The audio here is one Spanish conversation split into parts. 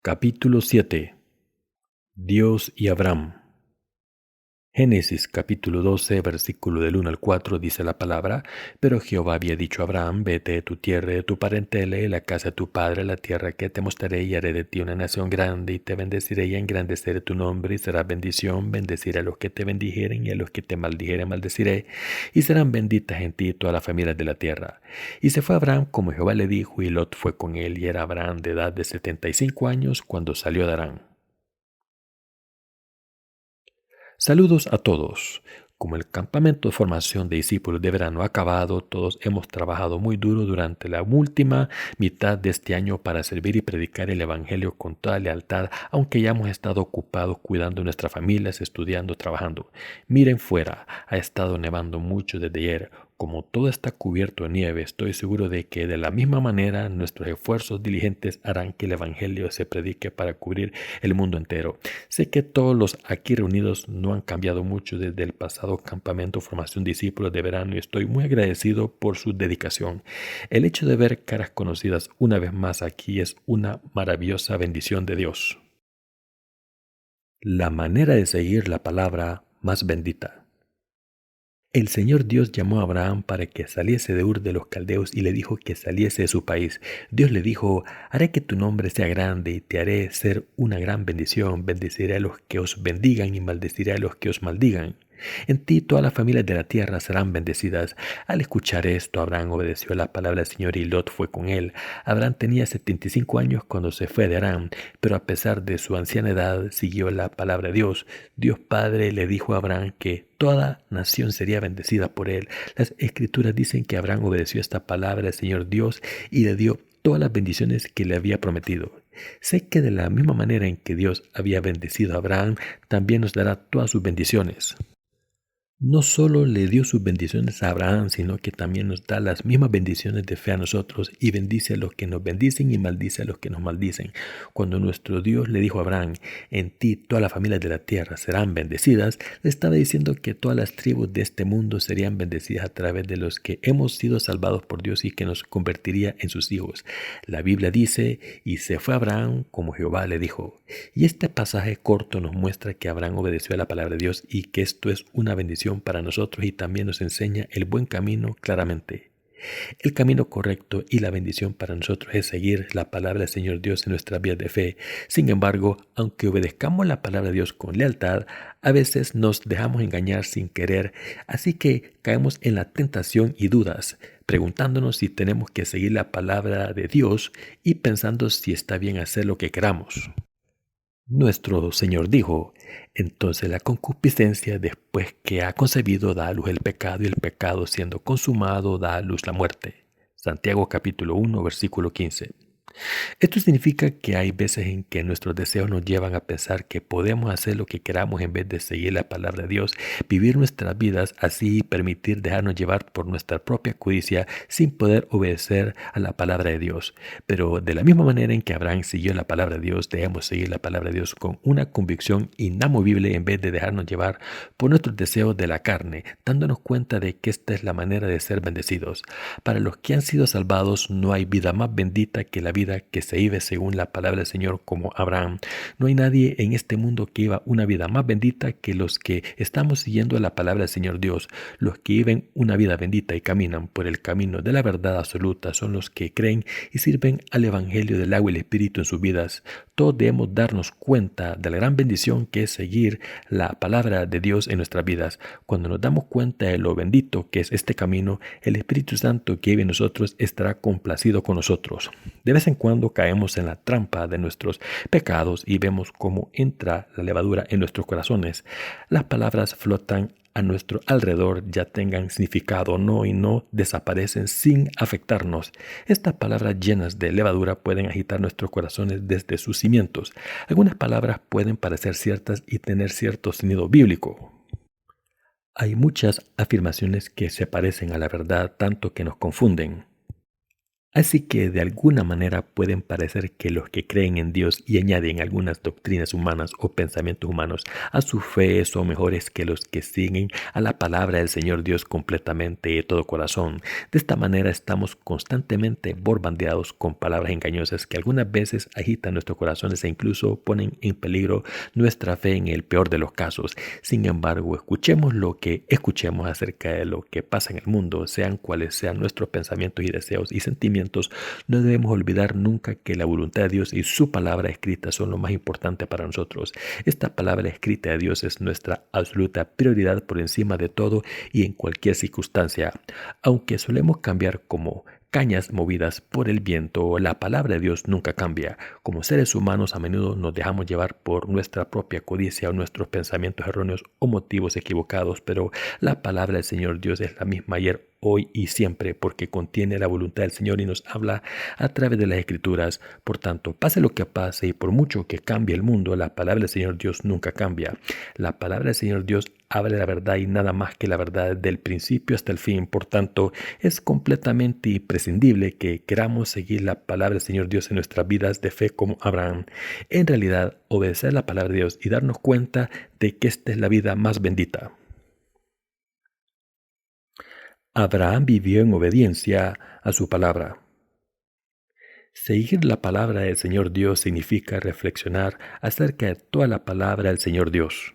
Capítulo 7. Dios y Abraham. Génesis capítulo 12, versículo del 1 al 4 dice la palabra: Pero Jehová había dicho a Abraham: Vete de tu tierra, de tu parentela, y la casa de tu padre, la tierra que te mostraré, y haré de ti una nación grande, y te bendeciré y engrandeceré tu nombre, y serás bendición. Bendeciré a los que te bendijeren, y a los que te maldijeren maldeciré, y serán benditas en ti todas las familias de la tierra. Y se fue Abraham como Jehová le dijo, y Lot fue con él, y era Abraham de edad de 75 años cuando salió de Harán. Saludos a todos. Como el campamento de formación de discípulos de verano ha acabado, todos hemos trabajado muy duro durante la última mitad de este año para servir y predicar el Evangelio con toda lealtad, aunque ya hemos estado ocupados cuidando de nuestras familias, estudiando, trabajando. Miren fuera, ha estado nevando mucho desde ayer. Como todo está cubierto de nieve, estoy seguro de que de la misma manera nuestros esfuerzos diligentes harán que el Evangelio se predique para cubrir el mundo entero. Sé que todos los aquí reunidos no han cambiado mucho desde el pasado campamento formación discípulos de verano y estoy muy agradecido por su dedicación. El hecho de ver caras conocidas una vez más aquí es una maravillosa bendición de Dios. La manera de seguir la palabra más bendita. El Señor Dios llamó a Abraham para que saliese de Ur de los Caldeos y le dijo que saliese de su país. Dios le dijo: Haré que tu nombre sea grande y te haré ser una gran bendición. Bendeciré a los que os bendigan y maldeciré a los que os maldigan. En ti todas las familias de la tierra serán bendecidas. Al escuchar esto, Abraham obedeció la palabra del Señor y Lot fue con él. Abraham tenía 75 años cuando se fue de Harán, pero a pesar de su anciana edad siguió la palabra de Dios. Dios Padre le dijo a Abraham que toda nación sería bendecida por él. Las Escrituras dicen que Abraham obedeció esta palabra del Señor Dios y le dio todas las bendiciones que le había prometido. Sé que de la misma manera en que Dios había bendecido a Abraham, también nos dará todas sus bendiciones. No solo le dio sus bendiciones a Abraham, sino que también nos da las mismas bendiciones de fe a nosotros y bendice a los que nos bendicen y maldice a los que nos maldicen. Cuando nuestro Dios le dijo a Abraham: En ti todas las familias de la tierra serán bendecidas, le estaba diciendo que todas las tribus de este mundo serían bendecidas a través de los que hemos sido salvados por Dios y que nos convertiría en sus hijos. La Biblia dice: Y se fue Abraham como Jehová le dijo. Y este pasaje corto nos muestra que Abraham obedeció a la palabra de Dios y que esto es una bendición para nosotros y también nos enseña el buen camino claramente. El camino correcto y la bendición para nosotros es seguir la palabra del Señor Dios en nuestras vidas de fe. Sin embargo, aunque obedezcamos la palabra de Dios con lealtad, a veces nos dejamos engañar sin querer, así que caemos en la tentación y dudas, preguntándonos si tenemos que seguir la palabra de Dios y pensando si está bien hacer lo que queramos. Nuestro Señor dijo: Entonces la concupiscencia, después que ha concebido, da a luz el pecado, y el pecado, siendo consumado, da a luz la muerte. Santiago capítulo 1, versículo 15. Esto significa que hay veces en que nuestros deseos nos llevan a pensar que podemos hacer lo que queramos en vez de seguir la palabra de Dios, vivir nuestras vidas así y permitir dejarnos llevar por nuestra propia codicia sin poder obedecer a la palabra de Dios. Pero de la misma manera en que Abraham siguió la palabra de Dios, debemos seguir la palabra de Dios con una convicción inamovible en vez de dejarnos llevar por nuestros deseos de la carne, dándonos cuenta de que esta es la manera de ser bendecidos. Para los que han sido salvados, no hay vida más bendita que la vida que se vive según la palabra del Señor como Abraham. No hay nadie en este mundo que viva una vida más bendita que los que estamos siguiendo la palabra del Señor Dios. Los que viven una vida bendita y caminan por el camino de la verdad absoluta son los que creen y sirven al Evangelio del agua y el Espíritu en sus vidas. Todos debemos darnos cuenta de la gran bendición que es seguir la palabra de Dios en nuestras vidas. Cuando nos damos cuenta de lo bendito que es este camino, el Espíritu Santo que vive en nosotros estará complacido con nosotros. De vez en cuando caemos en la trampa de nuestros pecados y vemos cómo entra la levadura en nuestros corazones. Las palabras flotan a nuestro alrededor, ya tengan significado o no, y no desaparecen sin afectarnos. Estas palabras llenas de levadura pueden agitar nuestros corazones desde sus cimientos. Algunas palabras pueden parecer ciertas y tener cierto sentido bíblico. Hay muchas afirmaciones que se parecen a la verdad tanto que nos confunden. Así que de alguna manera pueden parecer que los que creen en Dios y añaden algunas doctrinas humanas o pensamientos humanos a su fe son mejores que los que siguen a la palabra del Señor Dios completamente de todo corazón. De esta manera estamos constantemente bombardeados con palabras engañosas que algunas veces agitan nuestros corazones e incluso ponen en peligro nuestra fe en el peor de los casos. Sin embargo, escuchemos lo que escuchemos acerca de lo que pasa en el mundo, sean cuales sean nuestros pensamientos y deseos y sentimientos, no debemos olvidar nunca que la voluntad de Dios y su palabra escrita son lo más importante para nosotros. Esta palabra escrita de Dios es nuestra absoluta prioridad por encima de todo y en cualquier circunstancia. Aunque solemos cambiar como cañas movidas por el viento, la palabra de Dios nunca cambia. Como seres humanos a menudo nos dejamos llevar por nuestra propia codicia o nuestros pensamientos erróneos o motivos equivocados, pero la palabra del Señor Dios es la misma ayer, hoy y siempre, porque contiene la voluntad del Señor y nos habla a través de las Escrituras. Por tanto, pase lo que pase y por mucho que cambie el mundo, la palabra del Señor Dios nunca cambia. La palabra del Señor Dios habla la verdad y nada más que la verdad del principio hasta el fin. Por tanto, es completamente imprescindible que queramos seguir la palabra del Señor Dios en nuestras vidas de fe como Abraham. En realidad, obedecer la palabra de Dios y darnos cuenta de que esta es la vida más bendita. Abraham vivió en obediencia a su palabra. Seguir la palabra del Señor Dios significa reflexionar acerca de toda la palabra del Señor Dios.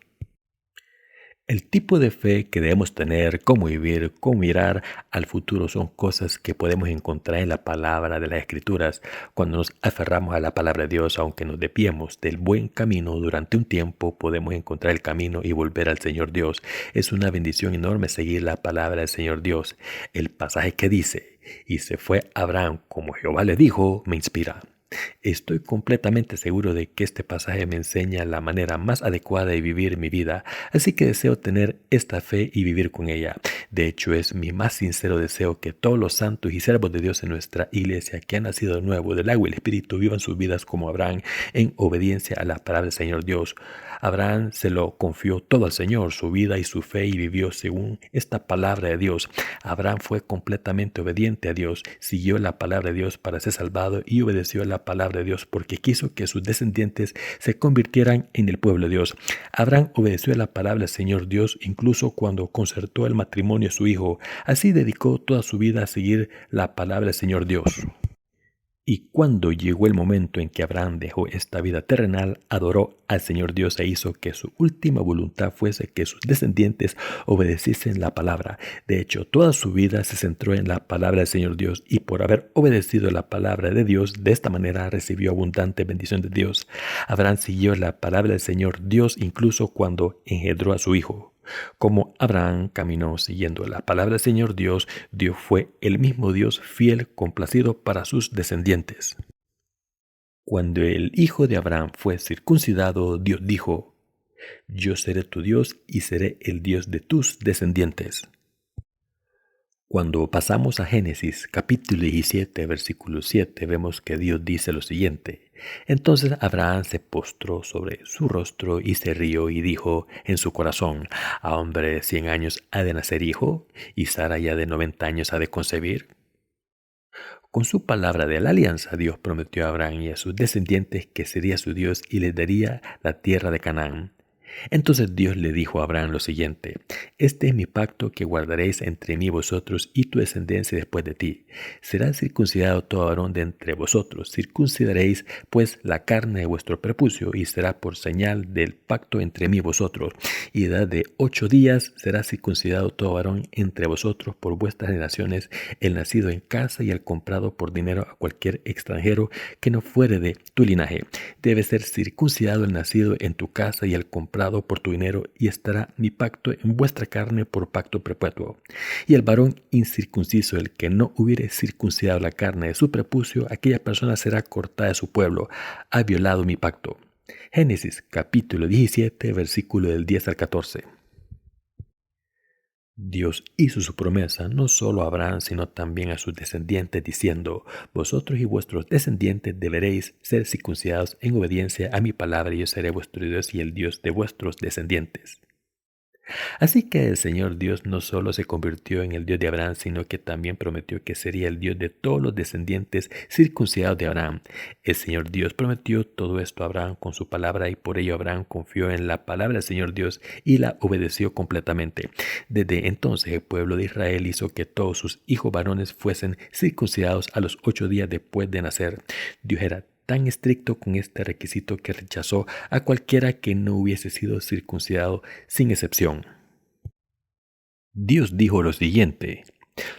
El tipo de fe que debemos tener, cómo vivir, cómo mirar al futuro son cosas que podemos encontrar en la palabra de las Escrituras. Cuando nos aferramos a la palabra de Dios, aunque nos desviemos del buen camino durante un tiempo, podemos encontrar el camino y volver al Señor Dios. Es una bendición enorme seguir la palabra del Señor Dios. El pasaje que dice, y se fue Abraham como Jehová le dijo, me inspira. Estoy completamente seguro de que este pasaje me enseña la manera más adecuada de vivir mi vida, así que deseo tener esta fe y vivir con ella. De hecho, es mi más sincero deseo que todos los santos y siervos de Dios en nuestra iglesia que han nacido de nuevo del agua y el Espíritu vivan sus vidas como Abraham en obediencia a la palabra del Señor Dios. Abraham se lo confió todo al Señor, su vida y su fe, y vivió según esta palabra de Dios. Abraham fue completamente obediente a Dios, siguió la palabra de Dios para ser salvado y obedeció la palabra de Dios porque quiso que sus descendientes se convirtieran en el pueblo de Dios. Abraham obedeció a la palabra del Señor Dios incluso cuando concertó el matrimonio de su hijo. Así dedicó toda su vida a seguir la palabra del Señor Dios. Y cuando llegó el momento en que Abraham dejó esta vida terrenal, adoró al Señor Dios e hizo que su última voluntad fuese que sus descendientes obedeciesen la palabra. De hecho, toda su vida se centró en la palabra del Señor Dios, y por haber obedecido la palabra de Dios, de esta manera recibió abundante bendición de Dios. Abraham siguió la palabra del Señor Dios incluso cuando engendró a su hijo. Como Abraham caminó siguiendo la palabra del Señor Dios, Dios fue el mismo Dios fiel, complacido para sus descendientes. Cuando el hijo de Abraham fue circuncidado, Dios dijo, yo seré tu Dios y seré el Dios de tus descendientes. Cuando pasamos a Génesis capítulo 17, versículo 7, vemos que Dios dice lo siguiente. Entonces Abraham se postró sobre su rostro y se rió y dijo en su corazón, ¿a hombre de 100 años ha de nacer hijo? ¿Y Sara ya de 90 años ha de concebir? Con su palabra de la alianza, Dios prometió a Abraham y a sus descendientes que sería su Dios y les daría la tierra de Canaán. Entonces Dios le dijo a Abraham lo siguiente, este es mi pacto que guardaréis entre mí vosotros y tu descendencia después de ti. Será circuncidado todo varón de entre vosotros. Circuncidaréis pues la carne de vuestro prepucio y será por señal del pacto entre mí y vosotros. Y edad de 8 días será circuncidado todo varón entre vosotros por vuestras generaciones, el nacido en casa y el comprado por dinero a cualquier extranjero que no fuere de tu linaje. Debe ser circuncidado el nacido en tu casa y el comprado por tu dinero, y estará mi pacto en vuestra carne por pacto perpetuo. Y el varón incircunciso, el que no hubiere circuncidado la carne de su prepucio, aquella persona será cortada de su pueblo. Ha violado mi pacto. Génesis capítulo 17, versículo del 10 al 14. Dios hizo su promesa no solo a Abraham, sino también a sus descendientes, diciendo, vosotros y vuestros descendientes deberéis ser circuncidados en obediencia a mi palabra, y yo seré vuestro Dios y el Dios de vuestros descendientes. Así que el Señor Dios no solo se convirtió en el Dios de Abraham, sino que también prometió que sería el Dios de todos los descendientes circuncidados de Abraham. El Señor Dios prometió todo esto a Abraham con su palabra y por ello Abraham confió en la palabra del Señor Dios y la obedeció completamente. Desde entonces el pueblo de Israel hizo que todos sus hijos varones fuesen circuncidados a los 8 días después de nacer. Dios era tan estricto con este requisito que rechazó a cualquiera que no hubiese sido circuncidado sin excepción. Dios dijo lo siguiente: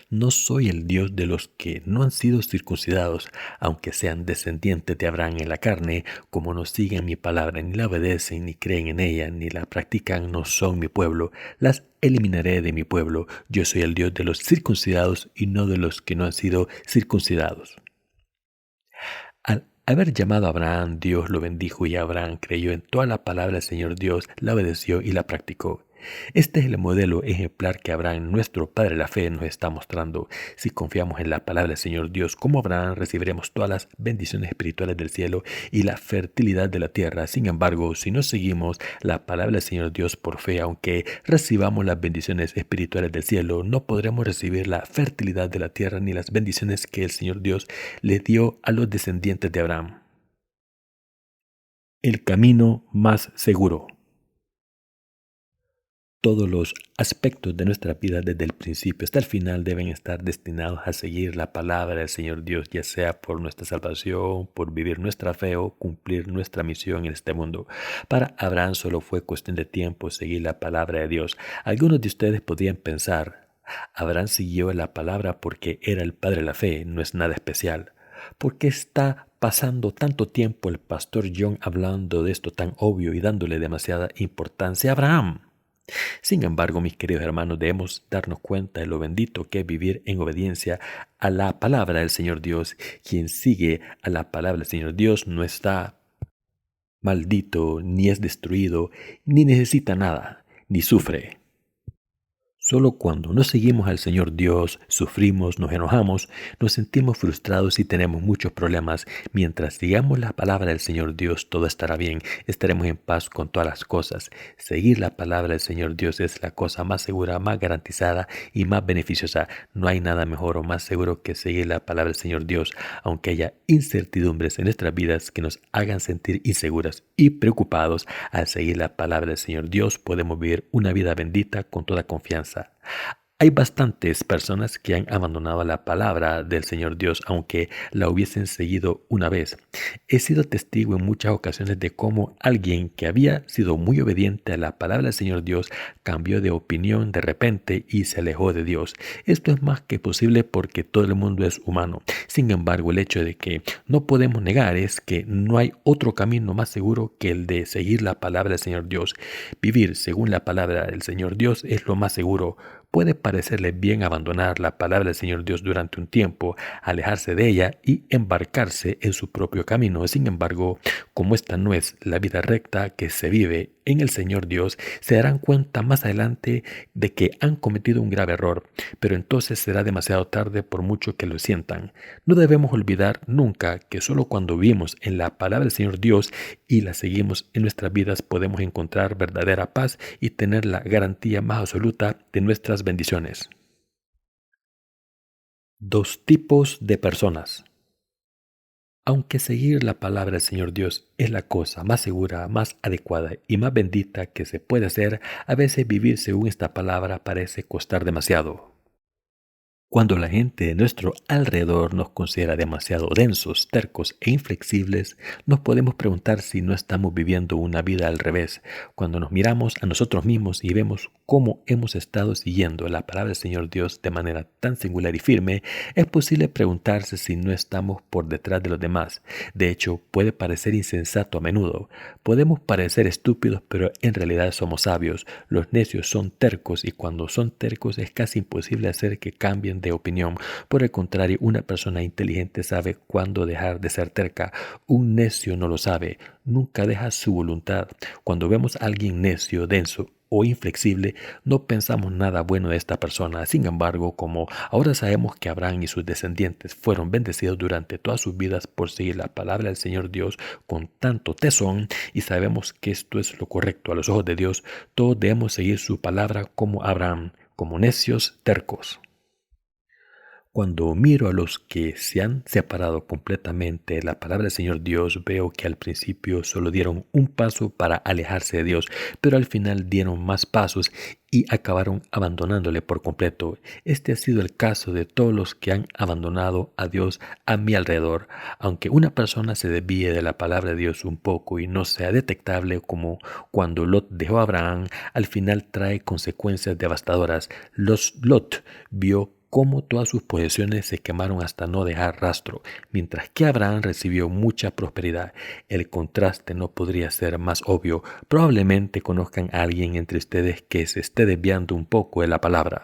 no soy el Dios de los que no han sido circuncidados, aunque sean descendientes de Abraham en la carne, como no siguen mi palabra, ni la obedecen, ni creen en ella, ni la practican, no son mi pueblo. Las eliminaré de mi pueblo. Yo soy el Dios de los circuncidados y no de los que no han sido circuncidados. Al haber llamado a Abraham, Dios lo bendijo y Abraham creyó en toda la palabra del Señor Dios, la obedeció y la practicó. Este es el modelo ejemplar que Abraham, nuestro Padre de la Fe, nos está mostrando. Si confiamos en la palabra del Señor Dios, como Abraham, recibiremos todas las bendiciones espirituales del cielo y la fertilidad de la tierra. Sin embargo, si no seguimos la palabra del Señor Dios por fe, aunque recibamos las bendiciones espirituales del cielo, no podremos recibir la fertilidad de la tierra ni las bendiciones que el Señor Dios le dio a los descendientes de Abraham. El camino más seguro. Todos los aspectos de nuestra vida desde el principio hasta el final deben estar destinados a seguir la palabra del Señor Dios, ya sea por nuestra salvación, por vivir nuestra fe o cumplir nuestra misión en este mundo. Para Abraham solo fue cuestión de tiempo seguir la palabra de Dios. Algunos de ustedes podrían pensar: Abraham siguió la palabra porque era el padre de la fe, no es nada especial. ¿Por qué está pasando tanto tiempo el pastor John hablando de esto tan obvio y dándole demasiada importancia a Abraham? Sin embargo, mis queridos hermanos, debemos darnos cuenta de lo bendito que es vivir en obediencia a la palabra del Señor Dios. Quien sigue a la palabra del Señor Dios no está maldito, ni es destruido, ni necesita nada, ni sufre. Solo cuando no seguimos al Señor Dios, sufrimos, nos enojamos, nos sentimos frustrados y tenemos muchos problemas. Mientras sigamos la palabra del Señor Dios, todo estará bien, estaremos en paz con todas las cosas. Seguir la palabra del Señor Dios es la cosa más segura, más garantizada y más beneficiosa. No hay nada mejor o más seguro que seguir la palabra del Señor Dios, aunque haya incertidumbres en nuestras vidas que nos hagan sentir inseguras y preocupados. Al seguir la palabra del Señor Dios, podemos vivir una vida bendita con toda confianza. Hay bastantes personas que han abandonado la palabra del Señor Dios, aunque la hubiesen seguido una vez. He sido testigo en muchas ocasiones de cómo alguien que había sido muy obediente a la palabra del Señor Dios cambió de opinión de repente y se alejó de Dios. Esto es más que posible porque todo el mundo es humano. Sin embargo, el hecho de que no podemos negar es que no hay otro camino más seguro que el de seguir la palabra del Señor Dios. Vivir según la palabra del Señor Dios es lo más seguro. Puede parecerle bien abandonar la palabra del Señor Dios durante un tiempo, alejarse de ella y embarcarse en su propio camino. Sin embargo, como esta no es la vida recta que se vive en el Señor Dios, se darán cuenta más adelante de que han cometido un grave error, pero entonces será demasiado tarde por mucho que lo sientan. No debemos olvidar nunca que solo cuando vivimos en la palabra del Señor Dios y la seguimos en nuestras vidas podemos encontrar verdadera paz y tener la garantía más absoluta de nuestras bendiciones. Dos tipos de personas. Aunque seguir la palabra del Señor Dios es la cosa más segura, más adecuada y más bendita que se puede hacer, a veces vivir según esta palabra parece costar demasiado. Cuando la gente de nuestro alrededor nos considera demasiado densos, tercos e inflexibles, nos podemos preguntar si no estamos viviendo una vida al revés. Cuando nos miramos a nosotros mismos y vemos cómo hemos estado siguiendo la palabra del Señor Dios de manera tan singular y firme, es posible preguntarse si no estamos por detrás de los demás. De hecho, puede parecer insensato a menudo. Podemos parecer estúpidos, pero en realidad somos sabios. Los necios son tercos y cuando son tercos es casi imposible hacer que cambien de opinión. Por el contrario, una persona inteligente sabe cuándo dejar de ser terca. Un necio no lo sabe, nunca deja su voluntad. Cuando vemos a alguien necio, denso o inflexible, no pensamos nada bueno de esta persona. Sin embargo, como ahora sabemos que Abraham y sus descendientes fueron bendecidos durante todas sus vidas por seguir la palabra del Señor Dios con tanto tesón, y sabemos que esto es lo correcto a los ojos de Dios, todos debemos seguir su palabra como Abraham, como necios tercos. Cuando miro a los que se han separado completamente de la palabra del Señor Dios, veo que al principio solo dieron un paso para alejarse de Dios, pero al final dieron más pasos y acabaron abandonándole por completo. Este ha sido el caso de todos los que han abandonado a Dios a mi alrededor. Aunque una persona se desvíe de la palabra de Dios un poco y no sea detectable como cuando Lot dejó a Abraham, al final trae consecuencias devastadoras. Lot vio cómo todas sus posesiones se quemaron hasta no dejar rastro, mientras que Abraham recibió mucha prosperidad. El contraste no podría ser más obvio. Probablemente conozcan a alguien entre ustedes que se esté desviando un poco de la palabra.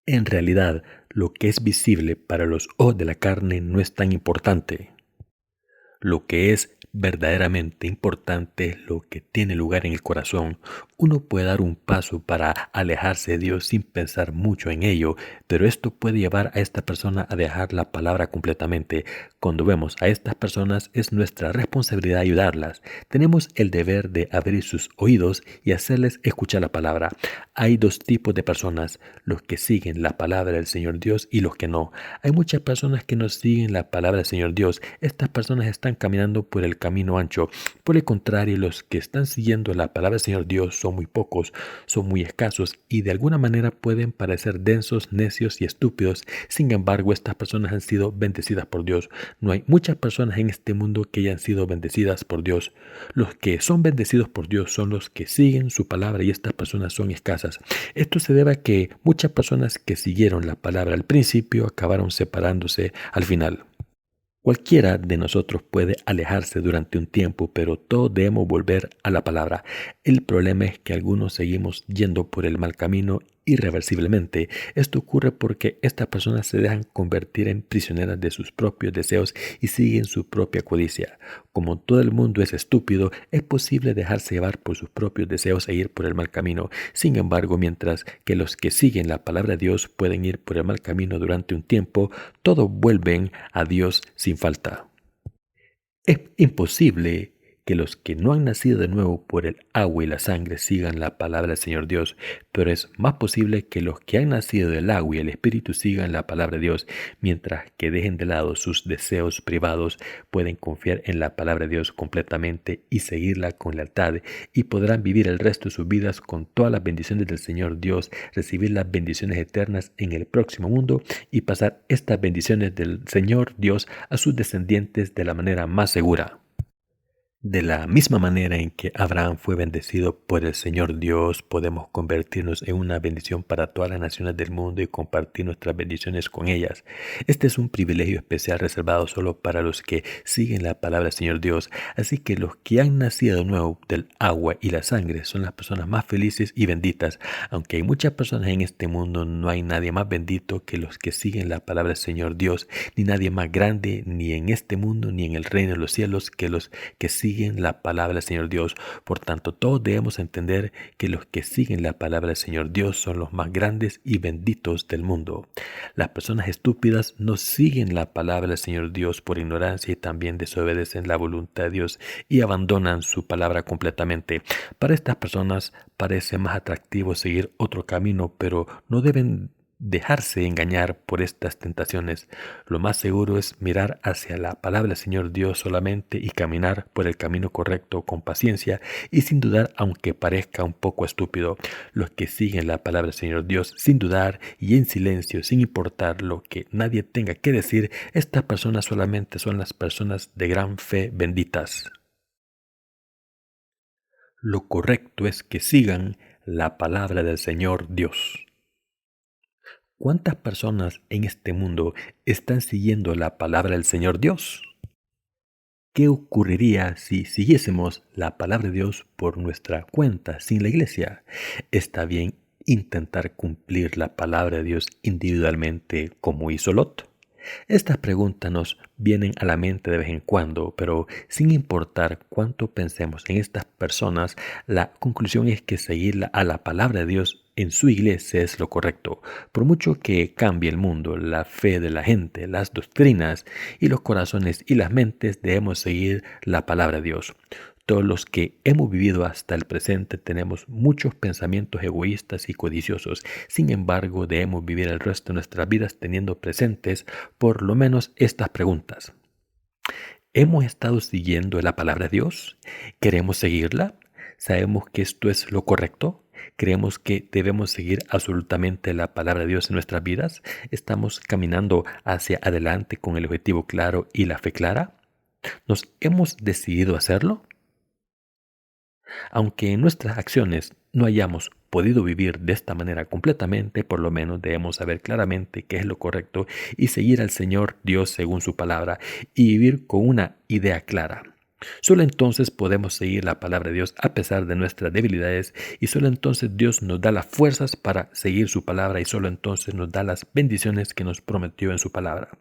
En realidad, lo que es visible para los ojos de la carne no es tan importante. Lo que es verdaderamente importante es lo que tiene lugar en el corazón. Uno puede dar un paso para alejarse de Dios sin pensar mucho en ello, pero esto puede llevar a esta persona a dejar la palabra completamente. Cuando vemos a estas personas, es nuestra responsabilidad ayudarlas. Tenemos el deber de abrir sus oídos y hacerles escuchar la palabra. Hay dos tipos de personas: los que siguen la palabra del Señor Dios y los que no. Hay muchas personas que no siguen la palabra del Señor Dios. Estas personas están caminando por el camino ancho. Por el contrario, los que están siguiendo la palabra del Señor Dios son muy pocos, son muy escasos y de alguna manera pueden parecer densos, necios y estúpidos. Sin embargo, estas personas han sido bendecidas por Dios. No hay muchas personas en este mundo que hayan sido bendecidas por Dios. Los que son bendecidos por Dios son los que siguen su palabra, y estas personas son escasas. Esto se debe a que muchas personas que siguieron la palabra al principio acabaron separándose al final. Cualquiera de nosotros puede alejarse durante un tiempo, pero todos debemos volver a la palabra. El problema es que algunos seguimos yendo por el mal camino irreversiblemente. Esto ocurre porque estas personas se dejan convertir en prisioneras de sus propios deseos y siguen su propia codicia. Como todo el mundo es estúpido, es posible dejarse llevar por sus propios deseos e ir por el mal camino. Sin embargo, mientras que los que siguen la palabra de Dios pueden ir por el mal camino durante un tiempo, todos vuelven a Dios sin falta. Es imposible que los que no han nacido de nuevo por el agua y la sangre sigan la palabra del Señor Dios, pero es más posible que los que han nacido del agua y el Espíritu sigan la palabra de Dios. Mientras que dejen de lado sus deseos privados, pueden confiar en la palabra de Dios completamente y seguirla con lealtad, y podrán vivir el resto de sus vidas con todas las bendiciones del Señor Dios, recibir las bendiciones eternas en el próximo mundo y pasar estas bendiciones del Señor Dios a sus descendientes de la manera más segura. De la misma manera en que Abraham fue bendecido por el Señor Dios, podemos convertirnos en una bendición para todas las naciones del mundo y compartir nuestras bendiciones con ellas. Este es un privilegio especial reservado solo para los que siguen la palabra del Señor Dios. Así que los que han nacido de nuevo del agua y la sangre son las personas más felices y benditas. Aunque hay muchas personas en este mundo, no hay nadie más bendito que los que siguen la palabra del Señor Dios, ni nadie más grande ni en este mundo ni en el reino de los cielos que los que siguen la palabra del Señor Dios. Por tanto, todos debemos entender que los que siguen la palabra del Señor Dios son los más grandes y benditos del mundo. Las personas estúpidas no siguen la palabra del Señor Dios por ignorancia y también desobedecen la voluntad de Dios y abandonan su palabra completamente. Para estas personas parece más atractivo seguir otro camino, pero no deben dejarse engañar por estas tentaciones. Lo más seguro es mirar hacia la palabra del Señor Dios solamente y caminar por el camino correcto con paciencia y sin dudar, aunque parezca un poco estúpido. Los que siguen la palabra del Señor Dios sin dudar y en silencio, sin importar lo que nadie tenga que decir, estas personas solamente son las personas de gran fe benditas. Lo correcto es que sigan la palabra del Señor Dios. ¿Cuántas personas en este mundo están siguiendo la palabra del Señor Dios? ¿Qué ocurriría si siguiésemos la palabra de Dios por nuestra cuenta sin la iglesia? Está bien intentar cumplir la palabra de Dios individualmente como hizo Lot. Estas preguntas nos vienen a la mente de vez en cuando, pero sin importar cuánto pensemos en estas personas, la conclusión es que seguir a la palabra de Dios en su iglesia es lo correcto. Por mucho que cambie el mundo, la fe de la gente, las doctrinas y los corazones y las mentes, debemos seguir la palabra de Dios. Todos los que hemos vivido hasta el presente tenemos muchos pensamientos egoístas y codiciosos. Sin embargo, debemos vivir el resto de nuestras vidas teniendo presentes por lo menos estas preguntas. ¿Hemos estado siguiendo la palabra de Dios? ¿Queremos seguirla? ¿Sabemos que esto es lo correcto? ¿Creemos que debemos seguir absolutamente la palabra de Dios en nuestras vidas? ¿Estamos caminando hacia adelante con el objetivo claro y la fe clara? ¿Nos hemos decidido hacerlo? Aunque en nuestras acciones no hayamos podido vivir de esta manera completamente, por lo menos debemos saber claramente qué es lo correcto y seguir al Señor Dios según su palabra y vivir con una idea clara. Solo entonces podemos seguir la palabra de Dios a pesar de nuestras debilidades y solo entonces Dios nos da las fuerzas para seguir su palabra y solo entonces nos da las bendiciones que nos prometió en su palabra.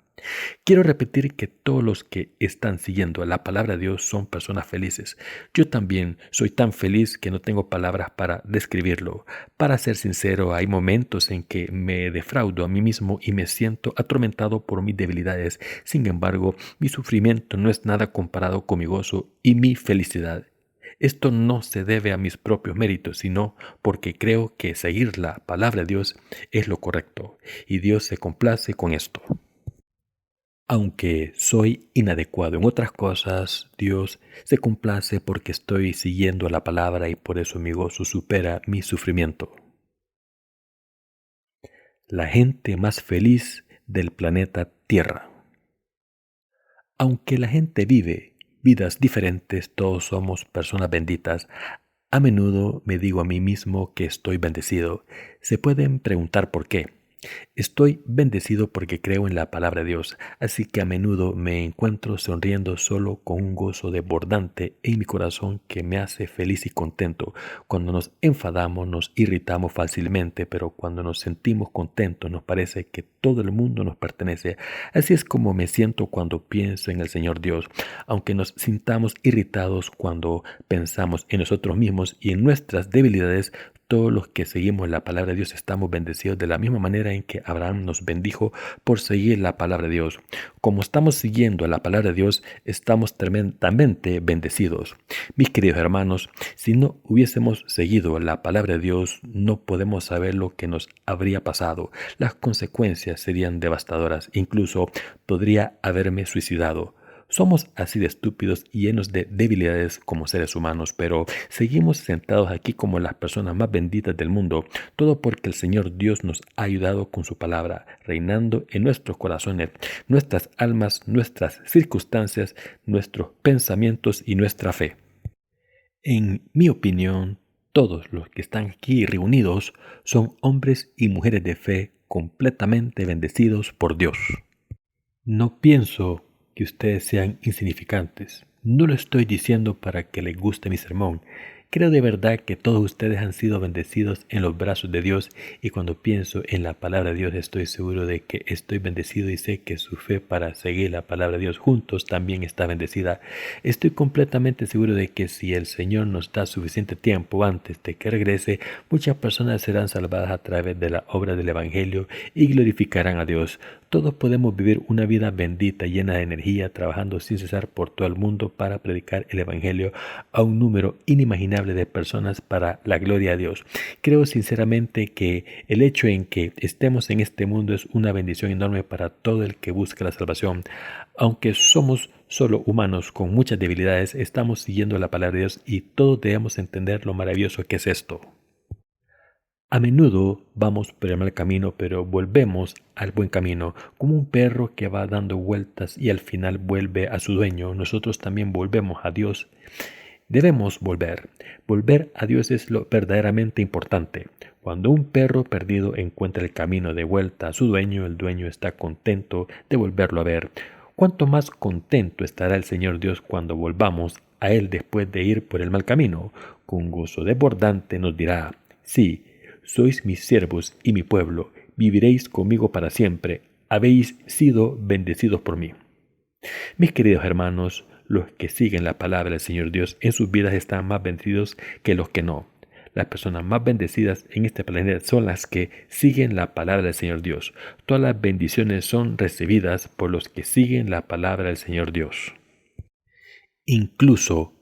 Quiero repetir que todos los que están siguiendo la palabra de Dios son personas felices. Yo también soy tan feliz que no tengo palabras para describirlo. Para ser sincero, hay momentos en que me defraudo a mí mismo y me siento atormentado por mis debilidades. Sin embargo, mi sufrimiento no es nada comparado con mi gozo y mi felicidad. Esto no se debe a mis propios méritos, sino porque creo que seguir la palabra de Dios es lo correcto, y Dios se complace con esto. Aunque soy inadecuado en otras cosas, Dios se complace porque estoy siguiendo la palabra y por eso mi gozo supera mi sufrimiento. La gente más feliz del planeta Tierra. Aunque la gente vive vidas diferentes, todos somos personas benditas. A menudo me digo a mí mismo que estoy bendecido. Se pueden preguntar por qué. Estoy bendecido porque creo en la palabra de Dios, así que a menudo me encuentro sonriendo solo con un gozo desbordante en mi corazón que me hace feliz y contento. Cuando nos enfadamos nos irritamos fácilmente, pero cuando nos sentimos contentos nos parece que todo el mundo nos pertenece. Así es como me siento cuando pienso en el Señor Dios. Aunque nos sintamos irritados cuando pensamos en nosotros mismos y en nuestras debilidades, todos los que seguimos la palabra de Dios estamos bendecidos de la misma manera en que Abraham nos bendijo por seguir la palabra de Dios. Como estamos siguiendo la palabra de Dios, estamos tremendamente bendecidos. Mis queridos hermanos, si no hubiésemos seguido la palabra de Dios, no podemos saber lo que nos habría pasado. Las consecuencias serían devastadoras. Incluso podría haberme suicidado. Somos así de estúpidos y llenos de debilidades como seres humanos, pero seguimos sentados aquí como las personas más benditas del mundo, todo porque el Señor Dios nos ha ayudado con su palabra, reinando en nuestros corazones, nuestras almas, nuestras circunstancias, nuestros pensamientos y nuestra fe. En mi opinión, todos los que están aquí reunidos son hombres y mujeres de fe completamente bendecidos por Dios. No pienso que ustedes sean insignificantes. No lo estoy diciendo para que les guste mi sermón. Creo de verdad que todos ustedes han sido bendecidos en los brazos de Dios y cuando pienso en la palabra de Dios estoy seguro de que estoy bendecido y sé que su fe para seguir la palabra de Dios juntos también está bendecida. Estoy completamente seguro de que si el Señor nos da suficiente tiempo antes de que regrese, muchas personas serán salvadas a través de la obra del Evangelio y glorificarán a Dios. Todos podemos vivir una vida bendita, llena de energía, trabajando sin cesar por todo el mundo para predicar el Evangelio a un número inimaginable de personas para la gloria de Dios. Creo sinceramente que el hecho en que estemos en este mundo es una bendición enorme para todo el que busca la salvación. Aunque somos solo humanos con muchas debilidades, estamos siguiendo la palabra de Dios y todos debemos entender lo maravilloso que es esto. A menudo vamos por el mal camino, pero volvemos al buen camino. Como un perro que va dando vueltas y al final vuelve a su dueño, nosotros también volvemos a Dios. Debemos volver. Volver a Dios es lo verdaderamente importante. Cuando un perro perdido encuentra el camino de vuelta a su dueño, el dueño está contento de volverlo a ver. ¿Cuánto más contento estará el Señor Dios cuando volvamos a Él después de ir por el mal camino? Con gozo desbordante nos dirá: sí, sois mis siervos y mi pueblo, viviréis conmigo para siempre. habéis sido bendecidos por mí. Mis queridos hermanos, los que siguen la palabra del Señor Dios en sus vidas están más bendecidos que los que no. Las personas más bendecidas en este planeta son las que siguen la palabra del Señor Dios. Todas las bendiciones son recibidas por los que siguen la palabra del Señor Dios. Incluso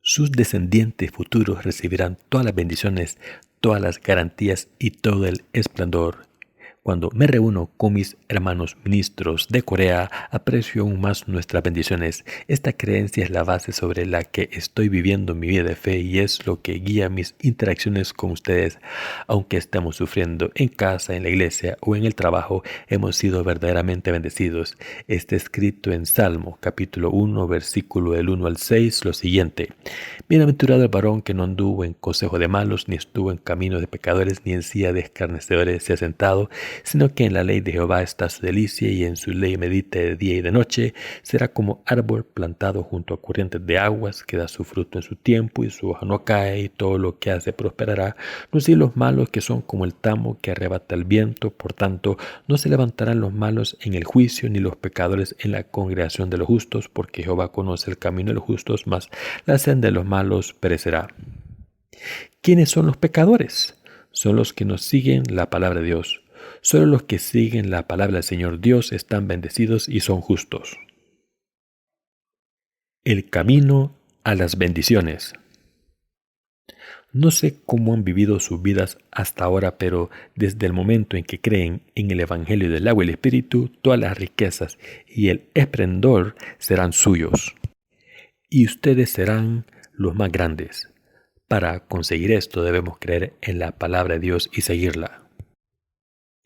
sus descendientes futuros recibirán todas las bendiciones, todas las garantías y todo el esplendor. Cuando me reúno con mis hermanos ministros de Corea, aprecio aún más nuestras bendiciones. Esta creencia es la base sobre la que estoy viviendo mi vida de fe y es lo que guía mis interacciones con ustedes. Aunque estemos sufriendo en casa, en la iglesia o en el trabajo, hemos sido verdaderamente bendecidos. Está escrito en Salmo, capítulo 1, versículo del 1 al 6, lo siguiente. Bienaventurado el varón que no anduvo en consejo de malos, ni estuvo en camino de pecadores, ni en silla de escarnecedores se ha sentado, sino que en la ley de Jehová está su delicia, y en su ley medita de día y de noche. Será como árbol plantado junto a corrientes de aguas, que da su fruto en su tiempo, y su hoja no cae, y todo lo que hace prosperará. No así los malos, que son como el tamo que arrebata el viento. Por tanto, no se levantarán los malos en el juicio, ni los pecadores en la congregación de los justos, porque Jehová conoce el camino de los justos, mas la senda de los malos perecerá. ¿Quiénes son los pecadores? Son los que no siguen la palabra de Dios. Solo los que siguen la palabra del Señor Dios están bendecidos y son justos. El camino a las bendiciones. No sé cómo han vivido sus vidas hasta ahora, pero desde el momento en que creen en el Evangelio del agua y el Espíritu, todas las riquezas y el esplendor serán suyos. Y ustedes serán los más grandes. Para conseguir esto debemos creer en la palabra de Dios y seguirla.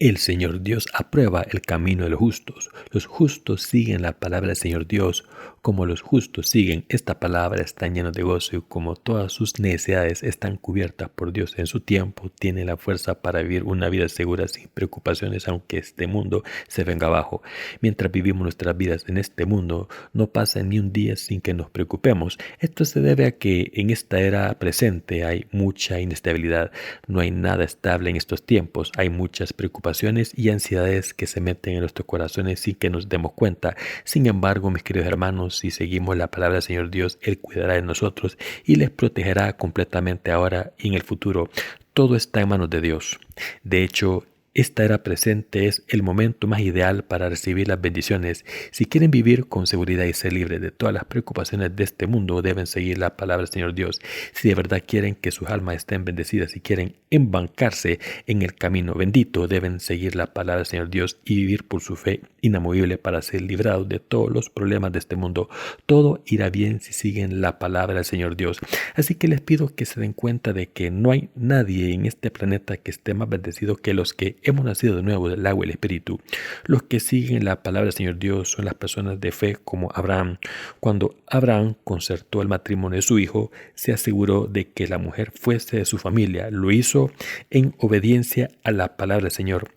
El Señor Dios aprueba el camino de los justos. Los justos siguen la palabra del Señor Dios. Como los justos siguen esta palabra, están llenos de gozo, y como todas sus necesidades están cubiertas por Dios en su tiempo, tienen la fuerza para vivir una vida segura sin preocupaciones, aunque este mundo se venga abajo. Mientras vivimos nuestras vidas en este mundo, no pasa ni un día sin que nos preocupemos. Esto se debe a que en esta era presente hay mucha inestabilidad. No hay nada estable en estos tiempos. Hay muchas preocupaciones y ansiedades que se meten en nuestros corazones sin que nos demos cuenta. Sin embargo, mis queridos hermanos, si seguimos la palabra del Señor Dios, Él cuidará de nosotros y les protegerá completamente ahora y en el futuro. Todo está en manos de Dios. De hecho, esta era presente es el momento más ideal para recibir las bendiciones. Si quieren vivir con seguridad y ser libres de todas las preocupaciones de este mundo, deben seguir la palabra del Señor Dios. Si de verdad quieren que sus almas estén bendecidas y quieren embarcarse en el camino bendito, deben seguir la palabra del Señor Dios y vivir por su fe inamovible para ser librados de todos los problemas de este mundo. Todo irá bien si siguen la palabra del Señor Dios. Así que les pido que se den cuenta de que no hay nadie en este planeta que esté más bendecido que los que hemos nacido de nuevo del agua y el Espíritu. Los que siguen la palabra del Señor Dios son las personas de fe como Abraham. Cuando Abraham concertó el matrimonio de su hijo, se aseguró de que la mujer fuese de su familia. Lo hizo en obediencia a la palabra del Señor.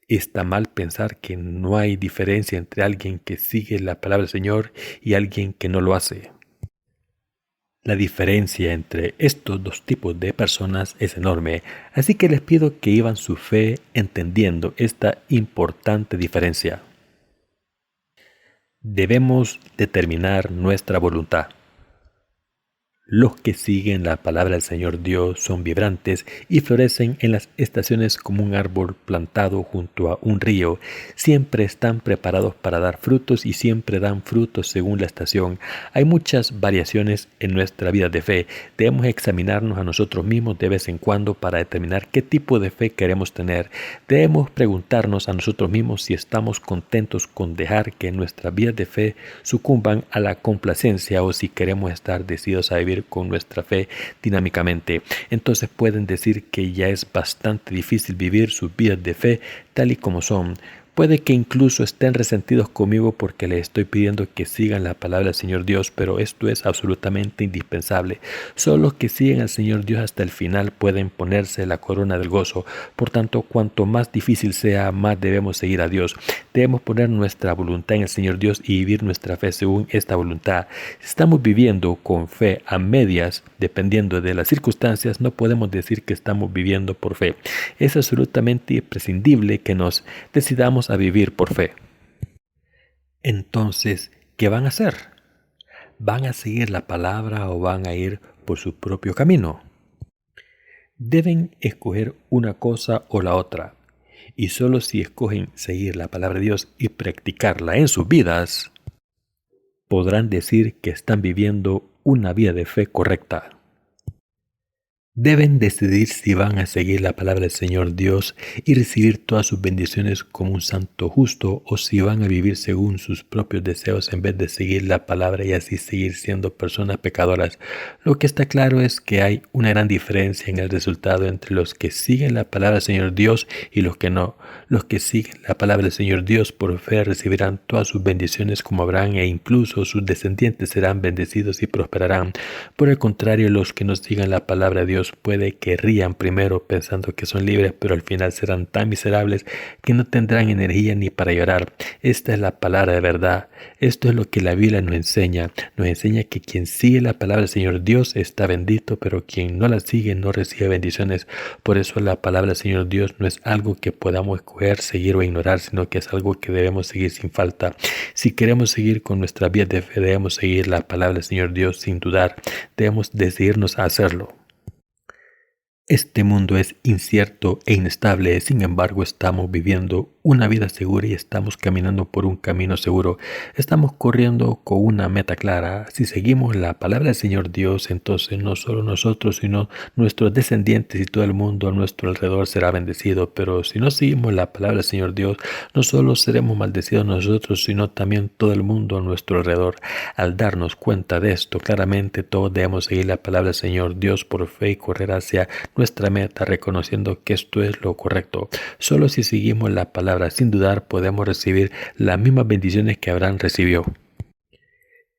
Está mal pensar que no hay diferencia entre alguien que sigue la palabra del Señor y alguien que no lo hace. La diferencia entre estos dos tipos de personas es enorme, así que les pido que vivan su fe entendiendo esta importante diferencia. Debemos determinar nuestra voluntad. Los que siguen la palabra del Señor Dios son vibrantes y florecen en las estaciones como un árbol plantado junto a un río. Siempre están preparados para dar frutos y siempre dan frutos según la estación. Hay muchas variaciones en nuestra vida de fe. Debemos examinarnos a nosotros mismos de vez en cuando para determinar qué tipo de fe queremos tener. Debemos preguntarnos a nosotros mismos si estamos contentos con dejar que nuestras vidas de fe sucumban a la complacencia o si queremos estar decididos a vivir con nuestra fe dinámicamente. Entonces pueden decir que ya es bastante difícil vivir sus vidas de fe tal y como son. Puede que incluso estén resentidos conmigo porque les estoy pidiendo que sigan la palabra del Señor Dios, pero esto es absolutamente indispensable. Solo los que siguen al Señor Dios hasta el final pueden ponerse la corona del gozo. Por tanto, cuanto más difícil sea, más debemos seguir a Dios. Debemos poner nuestra voluntad en el Señor Dios y vivir nuestra fe según esta voluntad. Si estamos viviendo con fe a medias, dependiendo de las circunstancias, no podemos decir que estamos viviendo por fe. Es absolutamente imprescindible que nos decidamos vamos a vivir por fe. Entonces, ¿qué van a hacer? ¿Van a seguir la palabra o van a ir por su propio camino? Deben escoger una cosa o la otra, y solo si escogen seguir la palabra de Dios y practicarla en sus vidas, podrán decir que están viviendo una vida de fe correcta. Deben decidir si van a seguir la palabra del Señor Dios y recibir todas sus bendiciones como un santo justo, o si van a vivir según sus propios deseos en vez de seguir la palabra y así seguir siendo personas pecadoras. Lo que está claro es que hay una gran diferencia en el resultado entre los que siguen la palabra del Señor Dios y los que no. Los que siguen la palabra del Señor Dios por fe recibirán todas sus bendiciones como Abraham, e incluso sus descendientes serán bendecidos y prosperarán. Por el contrario, los que no sigan la palabra de Dios puede que rían primero pensando que son libres, pero al final serán tan miserables que no tendrán energía ni para llorar. Esta es la palabra de verdad. Esto es lo que la Biblia nos enseña. Nos enseña que quien sigue la palabra del Señor Dios está bendito, pero quien no la sigue no recibe bendiciones. Por eso la palabra del Señor Dios no es algo que podamos escoger, seguir o ignorar, sino que es algo que debemos seguir sin falta. Si queremos seguir con nuestra vida de fe, debemos seguir la palabra del Señor Dios sin dudar. Debemos decidirnos a hacerlo. Este mundo es incierto e inestable, sin embargo estamos viviendo una vida segura y estamos caminando por un camino seguro. Estamos corriendo con una meta clara. Si seguimos la palabra del Señor Dios, entonces no solo nosotros, sino nuestros descendientes y todo el mundo a nuestro alrededor será bendecido. Pero si no seguimos la palabra del Señor Dios, no solo seremos maldecidos nosotros, sino también todo el mundo a nuestro alrededor. Al darnos cuenta de esto, claramente todos debemos seguir la palabra del Señor Dios por fe y correr hacia nuestra meta, reconociendo que esto es lo correcto. Solo si seguimos la palabra sin dudar podemos recibir las mismas bendiciones que Abraham recibió.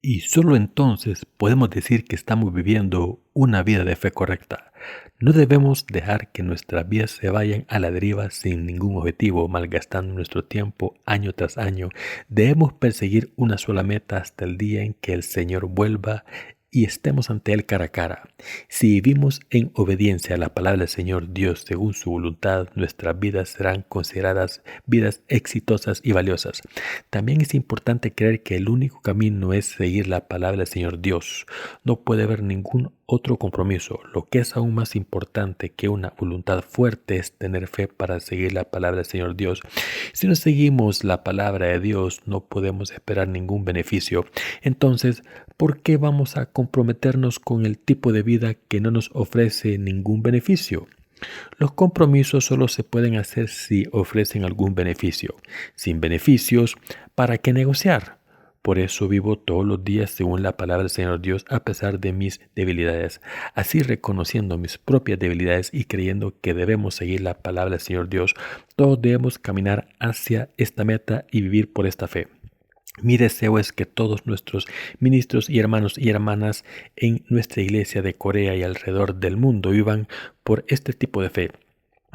Y solo entonces podemos decir que estamos viviendo una vida de fe correcta. No debemos dejar que nuestras vidas se vayan a la deriva sin ningún objetivo, malgastando nuestro tiempo año tras año. Debemos perseguir una sola meta hasta el día en que el Señor vuelva y estemos ante Él cara a cara. Si vivimos en obediencia a la palabra del Señor Dios según su voluntad, nuestras vidas serán consideradas vidas exitosas y valiosas. También es importante creer que el único camino es seguir la palabra del Señor Dios. No puede haber ningún otro compromiso. Lo que es aún más importante que una voluntad fuerte es tener fe para seguir la palabra del Señor Dios. Si no seguimos la palabra de Dios, no podemos esperar ningún beneficio. Entonces, ¿por qué vamos a comprometernos con el tipo de vida que no nos ofrece ningún beneficio? Los compromisos solo se pueden hacer si ofrecen algún beneficio. Sin beneficios, ¿para qué negociar? Por eso vivo todos los días según la palabra del Señor Dios a pesar de mis debilidades. Así, reconociendo mis propias debilidades y creyendo que debemos seguir la palabra del Señor Dios, todos debemos caminar hacia esta meta y vivir por esta fe. Mi deseo es que todos nuestros ministros y hermanos y hermanas en nuestra iglesia de Corea y alrededor del mundo vivan por este tipo de fe.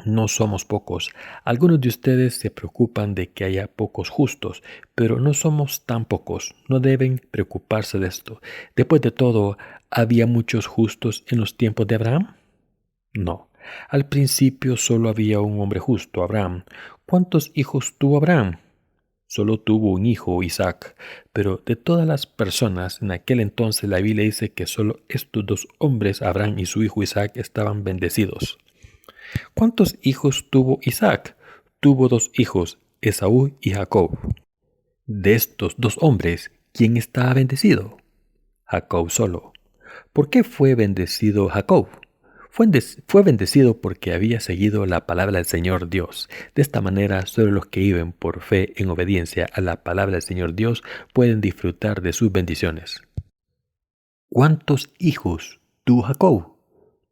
No somos pocos. Algunos de ustedes se preocupan de que haya pocos justos, pero no somos tan pocos. No deben preocuparse de esto. Después de todo, ¿había muchos justos en los tiempos de Abraham? No. Al principio solo había un hombre justo, Abraham. ¿Cuántos hijos tuvo Abraham? Solo tuvo un hijo, Isaac, pero de todas las personas en aquel entonces la Biblia dice que solo estos dos hombres, Abraham y su hijo Isaac, estaban bendecidos. ¿Cuántos hijos tuvo Isaac? Tuvo dos hijos, Esaú y Jacob. De estos dos hombres, ¿quién estaba bendecido? Jacob solo. ¿Por qué fue bendecido Jacob? Fue bendecido porque había seguido la palabra del Señor Dios. De esta manera, solo los que viven por fe en obediencia a la palabra del Señor Dios pueden disfrutar de sus bendiciones. ¿Cuántos hijos tuvo Jacob?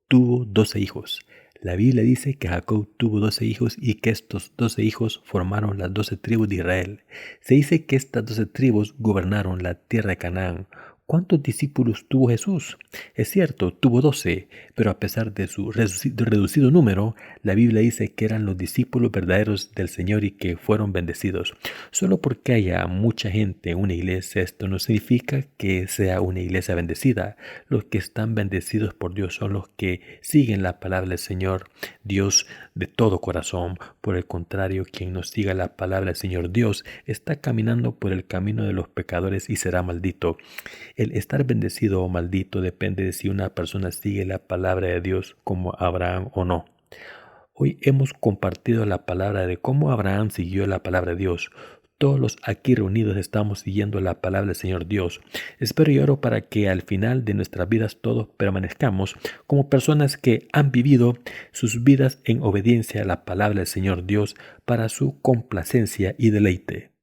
Tuvo 12 hijos. La Biblia dice que Jacob tuvo 12 hijos y que estos 12 hijos formaron las 12 tribus de Israel. Se dice que estas 12 tribus gobernaron la tierra de Canaán. ¿Cuántos discípulos tuvo Jesús? Es cierto, tuvo 12, pero a pesar de su reducido número, la Biblia dice que eran los discípulos verdaderos del Señor y que fueron bendecidos. Solo porque haya mucha gente en una iglesia, esto no significa que sea una iglesia bendecida. Los que están bendecidos por Dios son los que siguen la palabra del Señor Dios de todo corazón. Por el contrario, quien no siga la palabra del Señor Dios está caminando por el camino de los pecadores y será maldito. El estar bendecido o maldito depende de si una persona sigue la palabra de Dios como Abraham o no. Hoy hemos compartido la palabra de cómo Abraham siguió la palabra de Dios. Todos los aquí reunidos estamos siguiendo la palabra del Señor Dios. Espero y oro para que al final de nuestras vidas todos permanezcamos como personas que han vivido sus vidas en obediencia a la palabra del Señor Dios para su complacencia y deleite.